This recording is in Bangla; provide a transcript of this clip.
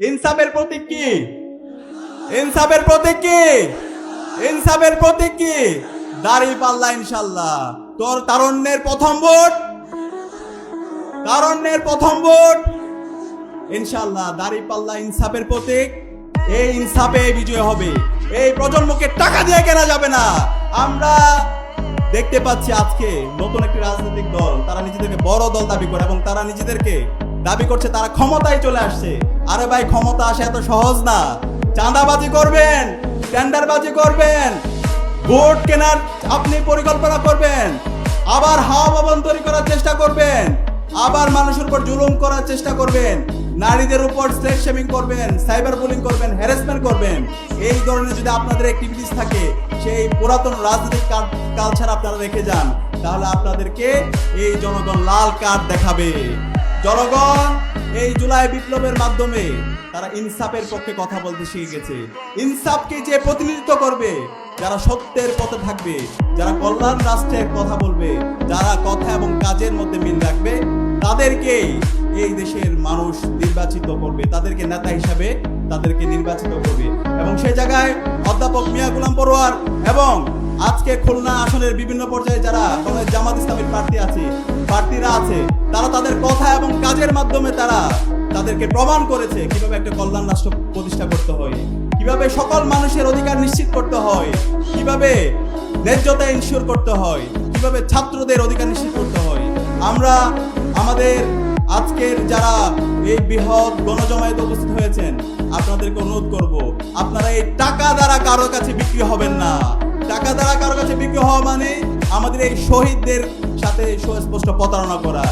ইনসাফের প্রতীক কি? ইনসাফের প্রতীক কি? ইনসাফের প্রতীক কি? দাঁড়িপাল্লা। ইনশাআল্লাহ তোর তারুণ্যের প্রথম ভোট, তারুণ্যের প্রথম ভোট ইনশাআল্লাহ দাঁড়িপাল্লা ইনসাফের প্রতীক। এই ইনসাফে বিজয় হবে। এই প্রজন্মকে টাকা দিয়ে কেনা যাবে না। আমরা দেখতে পাচ্ছি আজকে নতুন একটি রাজনৈতিক দল, তারা নিজেদেরকে বড় দল দাবি করে এবং তারা নিজেদেরকে দাবি করছে তারা ক্ষমতায় চলে আসছে। আরে ভাই, ক্ষমতা আসা এত সহজ না। চাঁদাবাজি করবেন, টেন্ডারবাজি করবেন, ভোট কেনার আপনি পরিকল্পনা করবেন, আবার হাওয়া ভবন তৈরি করার চেষ্টা করবেন, আবার মানুষের উপর জুলুম করার চেষ্টা করবেন, নারীদের উপর স্লেট শেমিং করবেন, সাইবার বুলিং করবেন, হ্যারাসমেন্ট করবেন। এই ধরনের যদি আপনাদের অ্যাক্টিভিটিস থাকে, সেই পুরাতন রাজনৈতিক কালচার আপনারা রেখে যান, তাহলে আপনাদেরকে এই জনগণ লাল কার্ড দেখাবে। জনগণ এই জুলাই বিপ্লবের মাধ্যমে তারা ইনসাফের পক্ষে কথা বলতে শিখে গেছে। ইনসাফকে যে প্রতিনিধিত্ব করবে, যারা সত্যের পথে থাকবে, যারা কল্যাণ রাষ্ট্রের কথা বলবে, যারা কথা এবং কাজের মধ্যে মিল রাখবে, তাদেরকেই এই দেশের মানুষ নির্বাচিত করবে, তাদেরকে নেতা হিসাবে তাদেরকে নির্বাচিত করবে। এবং সেই জায়গায় অধ্যাপক মিয়া গোলাম পরোয়ার এবং আজকে খুলনা আসনের বিভিন্ন পর্যায়ে যারা জামাত ইসলামের প্রার্থীরা আছে, তারা তাদের কথা এবং কাজের মাধ্যমে তারা তাদেরকে প্রমাণ করেছে কিভাবে একটা কল্যাণ রাষ্ট্র প্রতিষ্ঠা করতে হয়, কিভাবে সকল মানুষের অধিকার নিশ্চিত করতে হয়, কিভাবে ন্যায্যতা ইনশিওর করতে হয়, কিভাবে ছাত্রদের অধিকার নিশ্চিত করতে হয়। আমরা আমাদের আজকের যারা এই বৃহৎ গণজমায়েতে উপস্থিত হয়েছেন, আপনাদেরকে অনুরোধ করব, আপনারা এই টাকা দ্বারা কারো কাছে বিক্রি হবেন না। টাকা দ্বারা কারো কাছে বিক্রি হওয়া মানে আমাদের এই শহীদদের সাথে সুস্পষ্ট প্রতারণা করা।